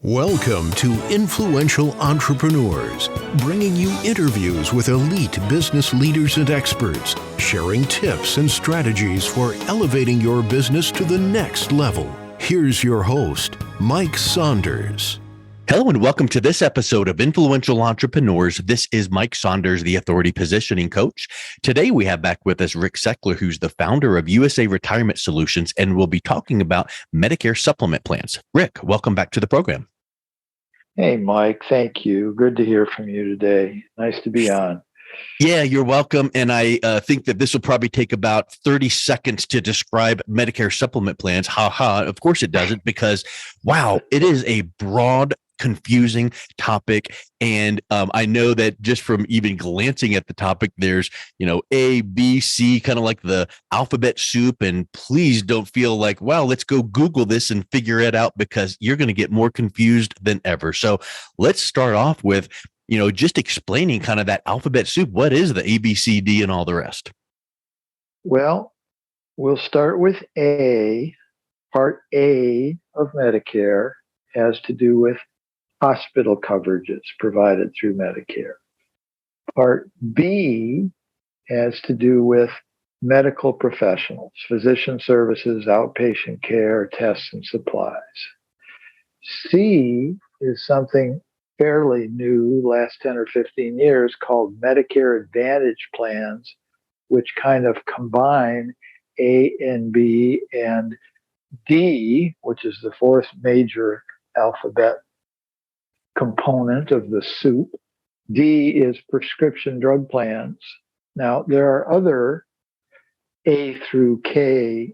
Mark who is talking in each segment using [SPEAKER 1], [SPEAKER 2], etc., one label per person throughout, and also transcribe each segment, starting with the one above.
[SPEAKER 1] Welcome to Influential Entrepreneurs, bringing you interviews with elite business leaders and experts, sharing tips and strategies for elevating your business to the next level. Here's your host, Mike Saunders.
[SPEAKER 2] Hello and welcome to this episode of Influential Entrepreneurs. This is Mike Saunders, the Authority Positioning Coach. Today we have back with us Rick Sechler, who's the founder of USA Retirement Solutions, and we'll be talking about Medicare supplement plans. Rick, welcome back to the program.
[SPEAKER 3] Hey, Mike. Thank you. Good to hear from you today. Nice to be on.
[SPEAKER 2] Yeah, you're welcome. And I think that this will probably take about 30 seconds to describe Medicare supplement plans. Of course it doesn't, because, wow, it is a broad, confusing topic. And I know that just from even glancing at the topic, there's, A, B, C, kind of like the alphabet soup. And please don't feel like, wow, let's go Google this and figure it out, because you're going to get more confused than ever. So let's start off with, just explaining kind of that alphabet soup. What is the A, B, C, D, and all the rest?
[SPEAKER 3] Well, we'll start with A. Part A of Medicare has to do with hospital coverages provided through Medicare. Part B has to do with medical professionals, physician services, outpatient care, tests, and supplies. C is something fairly new, last 10 or 15 years, called Medicare Advantage plans, which kind of combine A and B, and D, which is the fourth major alphabet component of the soup. D is prescription drug plans. Now, there are other A through K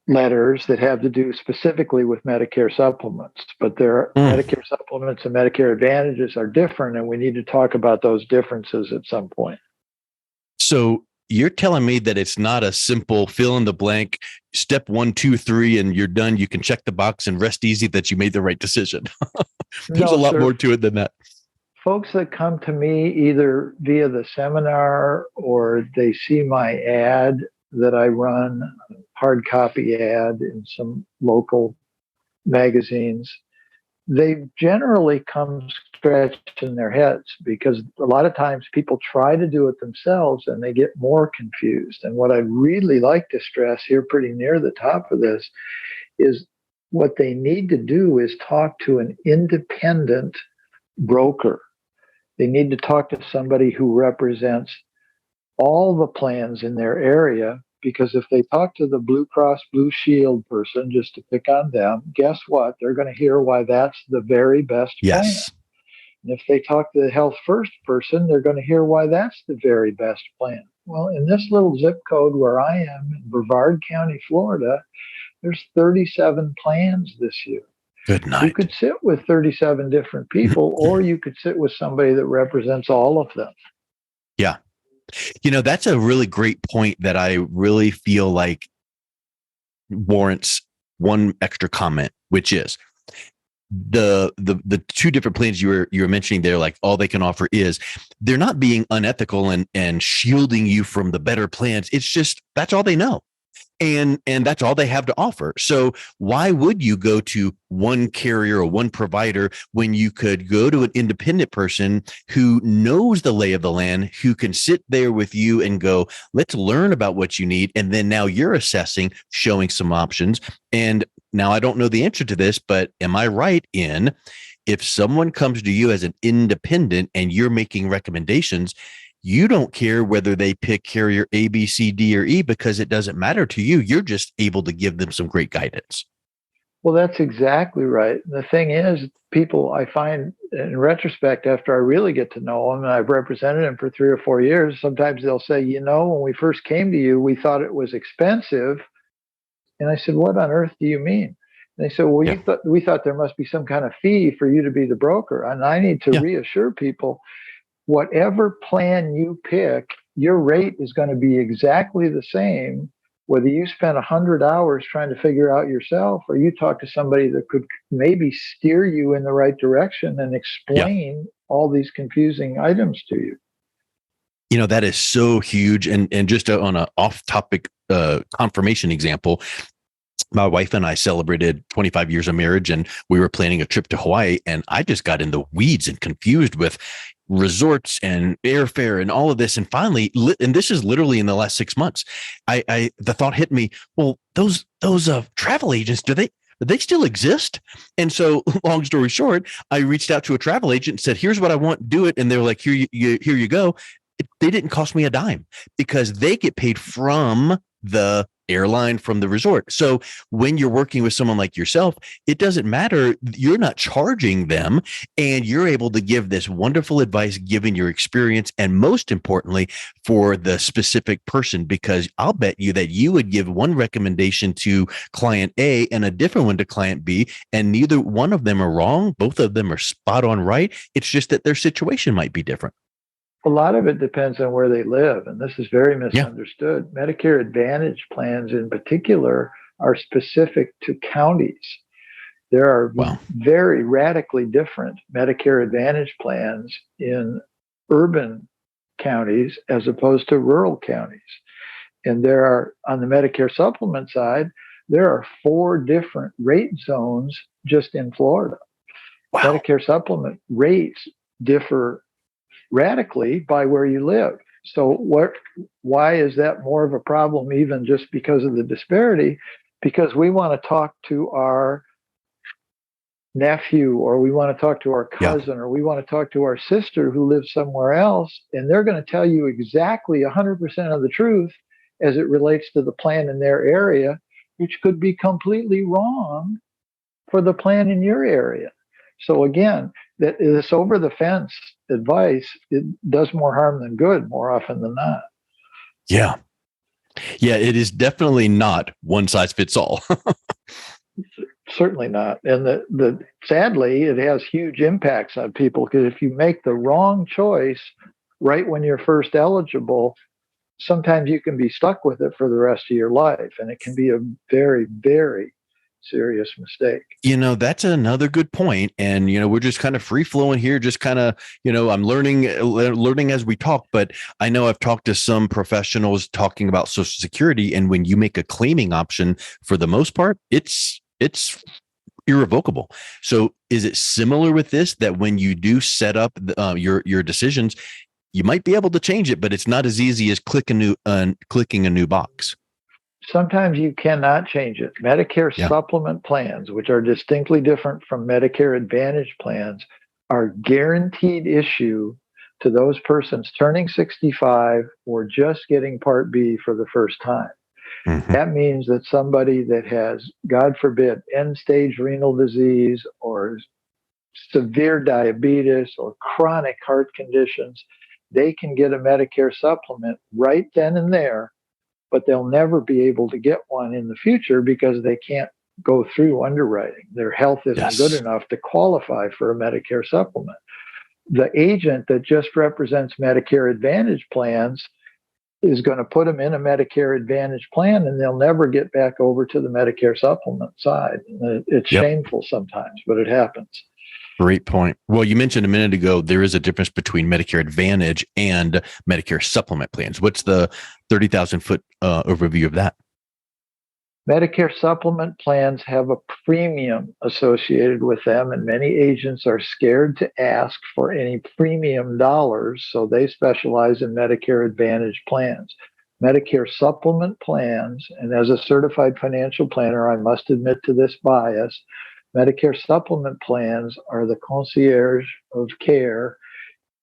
[SPEAKER 3] letters that have to do specifically with Medicare supplements, but Medicare supplements and Medicare Advantages are different, and we need to talk about those differences at some point.
[SPEAKER 2] So you're telling me that it's not a simple fill in the blank, step 1, 2, 3, and you're done. You can check the box and rest easy that you made the right decision. There's a lot more to it than that.
[SPEAKER 3] Folks that come to me either via the seminar or they see my ad that I run, hard copy ad in some local magazines, they generally come scratching their heads, because a lot of times people try to do it themselves and they get more confused. And what I really like to stress here, pretty near the top of this, is what they need to do is talk to an independent broker. They need to talk to somebody who represents all the plans in their area, because if they talk to the Blue Cross Blue Shield person, just to pick on them, guess what? They're going to hear why that's the very best plan.
[SPEAKER 2] Yes.
[SPEAKER 3] And if they talk to the Health First person, they're going to hear why that's the very best plan. Well, in this little zip code where I am in Brevard County, Florida, there's 37 plans this year.
[SPEAKER 2] Good night.
[SPEAKER 3] You could sit with 37 different people, or you could sit with somebody that represents all of them.
[SPEAKER 2] Yeah. That's a really great point that I really feel like warrants one extra comment, which is the two different plans you were mentioning there, like all they can offer is they're not being unethical and shielding you from the better plans. It's just, that's all they know. And that's all they have to offer. So why would you go to one carrier or one provider when you could go to an independent person who knows the lay of the land, who can sit there with you and go, let's learn about what you need. And then now you're assessing, showing some options. And now I don't know the answer to this, but am I right in, if someone comes to you as an independent and you're making recommendations, you don't care whether they pick carrier A, B, C, D, or E, because it doesn't matter to you. You're just able to give them some great guidance.
[SPEAKER 3] Well, that's exactly right. The thing is, people, I find in retrospect, after I really get to know them, and I've represented them for 3 or 4 years, sometimes they'll say, when we first came to you, we thought it was expensive. And I said, what on earth do you mean? And they said, well, we thought there must be some kind of fee for you to be the broker. And I need to reassure people, whatever plan you pick, your rate is going to be exactly the same, whether you spend 100 hours trying to figure out yourself, or you talk to somebody that could maybe steer you in the right direction and explain all these confusing items to you.
[SPEAKER 2] That is so huge. And just on an off-topic confirmation example, my wife and I celebrated 25 years of marriage, and we were planning a trip to Hawaii, and I just got in the weeds and confused with resorts and airfare and all of this. And finally, and this is literally in the last 6 months, the thought hit me, well, those travel agents, do they still exist? And so, long story short, I reached out to a travel agent and said, here's what I want, do it. And they're like, here you go. They didn't cost me a dime because they get paid from the airline, from the resort. So when you're working with someone like yourself, it doesn't matter. You're not charging them, and you're able to give this wonderful advice given your experience, and most importantly, for the specific person, because I'll bet you that you would give one recommendation to client A and a different one to client B, and neither one of them are wrong. Both of them are spot on right. It's just that their situation might be different.
[SPEAKER 3] A lot of it depends on where they live, and this is very misunderstood. Yeah. Medicare Advantage plans in particular are specific to counties. There are very radically different Medicare Advantage plans in urban counties as opposed to rural counties. And there are, on the Medicare supplement side, there are 4 different rate zones just in Florida. Wow. Medicare supplement rates differ radically by where you live. So why is that more of a problem, even just because of the disparity? Because we want to talk to our nephew, or we want to talk to our cousin, or we want to talk to our sister who lives somewhere else, and they're going to tell you exactly 100% of the truth as it relates to the plan in their area, which could be completely wrong for the plan in your area. So again, that this over the fence advice, it does more harm than good more often than not.
[SPEAKER 2] Yeah. Yeah, it is definitely not one size fits all.
[SPEAKER 3] Certainly not. And sadly, it has huge impacts on people, because if you make the wrong choice right when you're first eligible, sometimes you can be stuck with it for the rest of your life. And it can be a very, very serious mistake.
[SPEAKER 2] That's another good point. And, we're just kind of free flowing here, just kind of, I'm learning as we talk, but I know I've talked to some professionals talking about Social Security. And when you make a claiming option, for the most part, it's irrevocable. So is it similar with this, that when you do set up your decisions, you might be able to change it, but it's not as easy as clicking a new box?
[SPEAKER 3] Sometimes you cannot change it. Medicare supplement plans, which are distinctly different from Medicare Advantage plans, are guaranteed issue to those persons turning 65 or just getting Part B for the first time. Mm-hmm. That means that somebody that has, God forbid, end-stage renal disease or severe diabetes or chronic heart conditions, they can get a Medicare supplement right then and there, but they'll never be able to get one in the future because they can't go through underwriting. Their health isn't good enough to qualify for a Medicare supplement. The agent that just represents Medicare Advantage plans is going to put them in a Medicare Advantage plan, and they'll never get back over to the Medicare supplement side. It's shameful sometimes, but it happens.
[SPEAKER 2] Great point. Well, you mentioned a minute ago, there is a difference between Medicare Advantage and Medicare supplement plans. What's the 30,000-foot overview of that?
[SPEAKER 3] Medicare supplement plans have a premium associated with them, and many agents are scared to ask for any premium dollars, so they specialize in Medicare Advantage plans. Medicare supplement plans, and as a certified financial planner, I must admit to this bias, Medicare supplement plans are the concierge of care.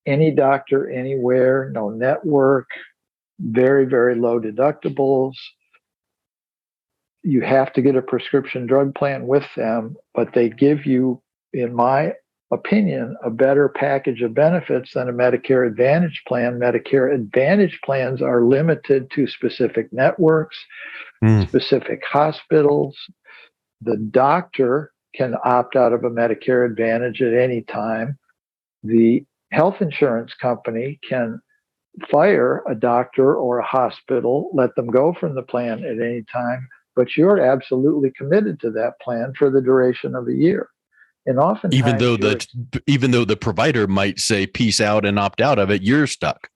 [SPEAKER 3] Any doctor, anywhere, no network, very, very low deductibles. You have to get a prescription drug plan with them, but they give you, in my opinion, a better package of benefits than a Medicare Advantage plan. Medicare Advantage plans are limited to specific networks, specific hospitals. The doctor can opt out of a Medicare Advantage at any time. The health insurance company can fire a doctor or a hospital, let them go from the plan at any time, but you're absolutely committed to that plan for the duration of a year. And often,
[SPEAKER 2] even though the provider might say peace out and opt out of it, you're stuck.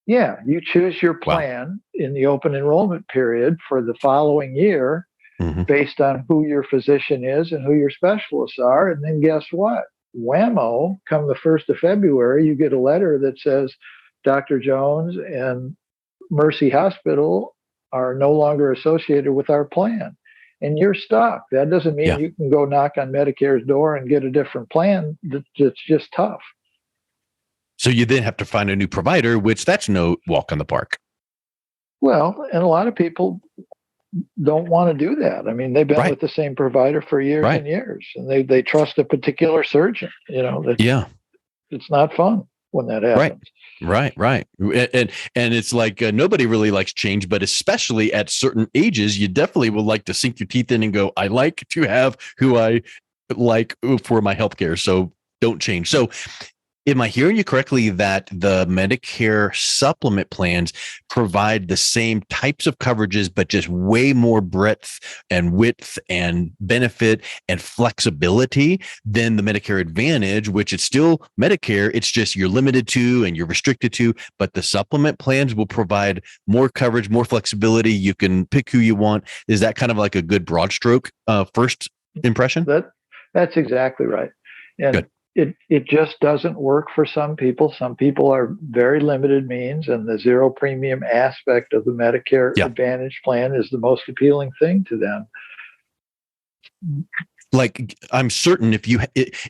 [SPEAKER 3] Yeah, you choose your plan in the open enrollment period for the following year. based on who your physician is and who your specialists are. And then guess what? Whammo, come the 1st of February, you get a letter that says Dr. Jones and Mercy Hospital are no longer associated with our plan. And you're stuck. That doesn't mean you can go knock on Medicare's door and get a different plan. It's just tough.
[SPEAKER 2] So you then have to find a new provider, which that's no walk in the park.
[SPEAKER 3] Well, and a lot of people don't want to do that. I mean, they've been with the same provider for years and years, and they trust a particular surgeon. It's not fun when that happens.
[SPEAKER 2] Right. And it's like nobody really likes change, but especially at certain ages, you definitely would like to sink your teeth in and go, I like to have who I like for my healthcare. So don't change. So am I hearing you correctly that the Medicare supplement plans provide the same types of coverages, but just way more breadth and width and benefit and flexibility than the Medicare Advantage, which it's still Medicare. It's just you're limited to and you're restricted to, but the supplement plans will provide more coverage, more flexibility. You can pick who you want. Is that kind of like a good broad stroke first impression?
[SPEAKER 3] That's exactly right. And
[SPEAKER 2] good.
[SPEAKER 3] It just doesn't work for some people. Some people are very limited means, and the zero premium aspect of the Medicare Advantage plan is the most appealing thing to them.
[SPEAKER 2] Like, I'm certain if you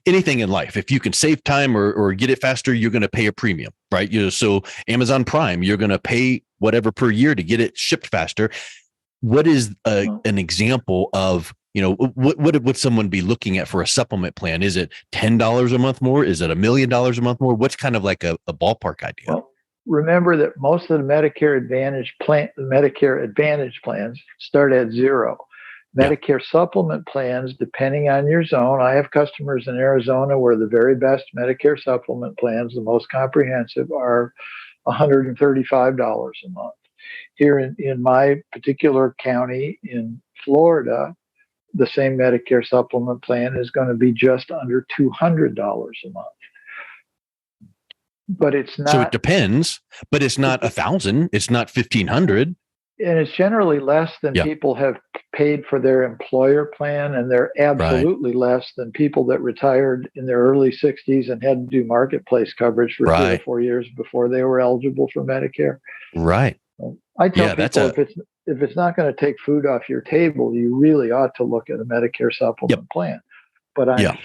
[SPEAKER 2] anything in life, if you can save time or get it faster, you're going to pay a premium, right? So Amazon Prime, you're going to pay whatever per year to get it shipped faster. What is an example of, what would someone be looking at for a supplement plan? Is it $10 a month more? Is it $1 million a month more? What's kind of like a ballpark idea?
[SPEAKER 3] Well, remember that most of the Medicare Advantage plans start at zero. Medicare supplement plans, depending on your zone. I have customers in Arizona where the very best Medicare supplement plans, the most comprehensive, are $135 a month. Here in my particular county in Florida, the same Medicare supplement plan is going to be just under $200 a month. But it's not.
[SPEAKER 2] So it depends, but it's not 1,000. It's not 1,500.
[SPEAKER 3] And it's generally less than people have paid for their employer plan. And they're absolutely less than people that retired in their early 60s and had to do marketplace coverage for 3 or 4 years before they were eligible for Medicare.
[SPEAKER 2] Right.
[SPEAKER 3] I tell people if it's not going to take food off your table, you really ought to look at a Medicare supplement plan. But I'm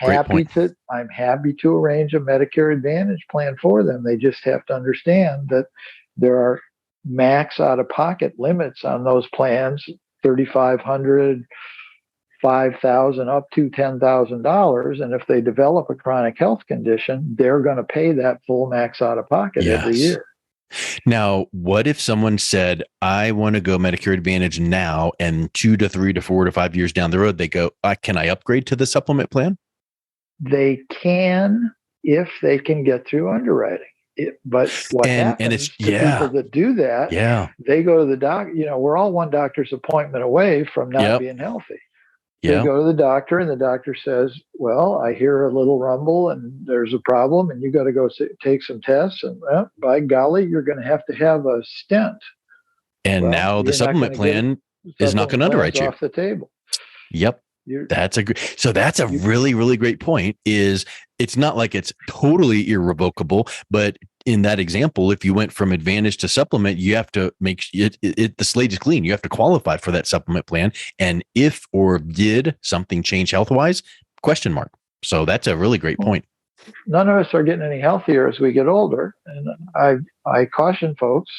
[SPEAKER 3] happy to arrange a Medicare Advantage plan for them. They just have to understand that there are max out-of-pocket limits on those plans, $3,500, $5,000, up to $10,000. And if they develop a chronic health condition, they're going to pay that full max out-of-pocket every year.
[SPEAKER 2] Now, what if someone said, I want to go Medicare Advantage now, and 2 to 3 to 4 to 5 years down the road, they go, can I upgrade to the supplement plan?
[SPEAKER 3] They can, if they can get through underwriting. But what happens to people that do that, they go to the doctor. We're all one doctor's appointment away from not being healthy. They go to the doctor, and the doctor says, well, I hear a little rumble and there's a problem and you got to go take some tests. And by golly, you're going to have a stent.
[SPEAKER 2] And now the supplement plan is not going to underwrite you.
[SPEAKER 3] Off the table.
[SPEAKER 2] Yep. That's a really, really great point. It's not like it's totally irrevocable, but in that example, if you went from Advantage to supplement, you have to make the slate is clean. You have to qualify for that supplement plan. And if or did something change health-wise? ? So that's a really great point.
[SPEAKER 3] None of us are getting any healthier as we get older. And I caution folks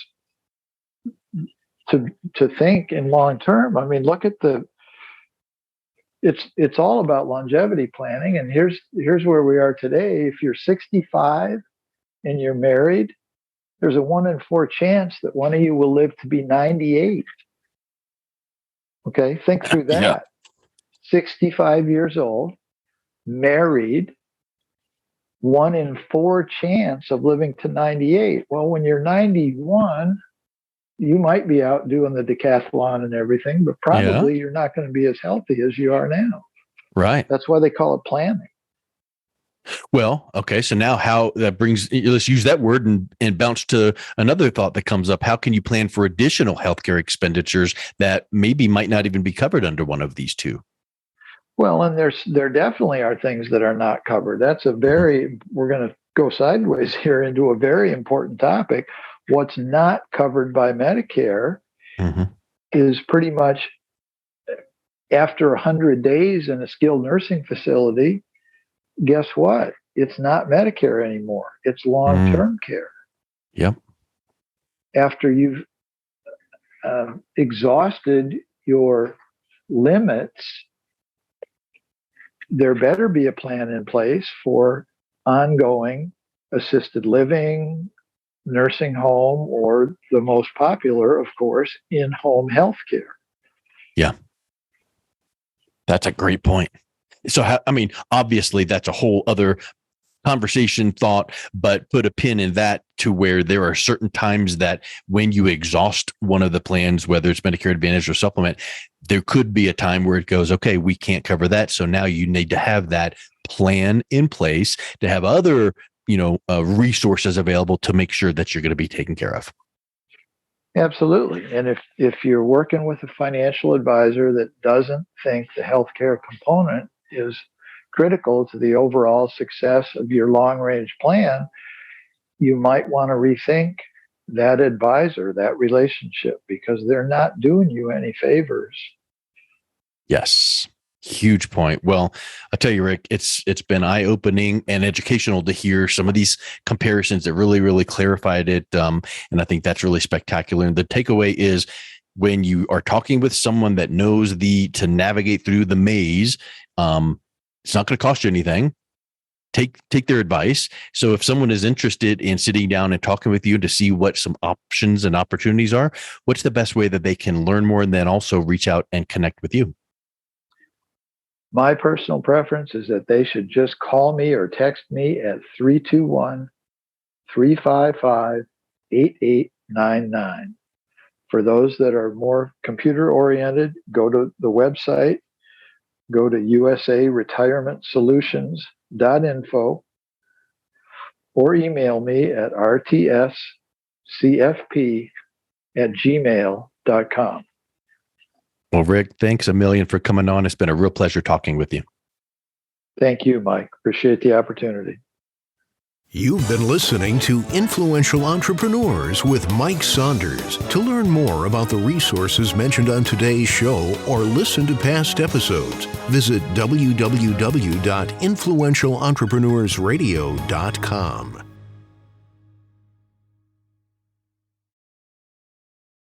[SPEAKER 3] to think in long term. I mean, look at it's all about longevity planning. And here's where we are today. If you're 65 and you're married, there's a 1 in 4 chance that one of you will live to be 98. Okay, think through that. 65 years old, married, 1 in 4 chance of living to 98. Well, when you're 91, you might be out doing the decathlon and everything, but probably you're not going to be as healthy as you are now.
[SPEAKER 2] Right.
[SPEAKER 3] That's why they call it planning.
[SPEAKER 2] Well, okay. So now how that brings, let's use that word and bounce to another thought that comes up. How can you plan for additional healthcare expenditures that maybe might not even be covered under one of these two?
[SPEAKER 3] Well, and there definitely are things that are not covered. That's we're going to go sideways here into a very important topic. What's not covered by Medicare
[SPEAKER 2] Mm-hmm.
[SPEAKER 3] is pretty much after 100 days in a skilled nursing facility, guess what? It's not Medicare anymore. It's long-term care.
[SPEAKER 2] Yep.
[SPEAKER 3] After you've exhausted your limits, there better be a plan in place for ongoing assisted living, nursing home, or the most popular, of course, in-home health care.
[SPEAKER 2] Yeah. That's a great point. So, obviously that's a whole other conversation thought, but put a pin in that to where there are certain times that when you exhaust one of the plans, whether it's Medicare Advantage or supplement, there could be a time where it goes, okay, we can't cover that. So now you need to have that plan in place to have other, resources available to make sure that you're going to be taken care of.
[SPEAKER 3] Absolutely. And if you're working with a financial advisor that doesn't think the healthcare component is critical to the overall success of your long range plan, you might want to rethink that advisor, that relationship, because they're not doing you any favors.
[SPEAKER 2] Yes. Huge point. Well, I'll tell you, Rick, it's been eye-opening and educational to hear some of these comparisons that really, really clarified it. And I think that's really spectacular. And the takeaway is when you are talking with someone that knows to navigate through the maze, it's not going to cost you anything. Take their advice. So if someone is interested in sitting down and talking with you to see what some options and opportunities are, what's the best way that they can learn more and then also reach out and connect with you?
[SPEAKER 3] My personal preference is that they should just call me or text me at 321-355-8899. For those that are more computer oriented, go to the website, go to usaretirementsolutions.info, or email me at rtscfp@gmail.com.
[SPEAKER 2] Well, Rick, thanks a million for coming on. It's been a real pleasure talking with you.
[SPEAKER 3] Thank you, Mike. Appreciate the opportunity.
[SPEAKER 1] You've been listening to Influential Entrepreneurs with Mike Saunders. To learn more about the resources mentioned on today's show or listen to past episodes, visit www.influentialentrepreneurssradio.com.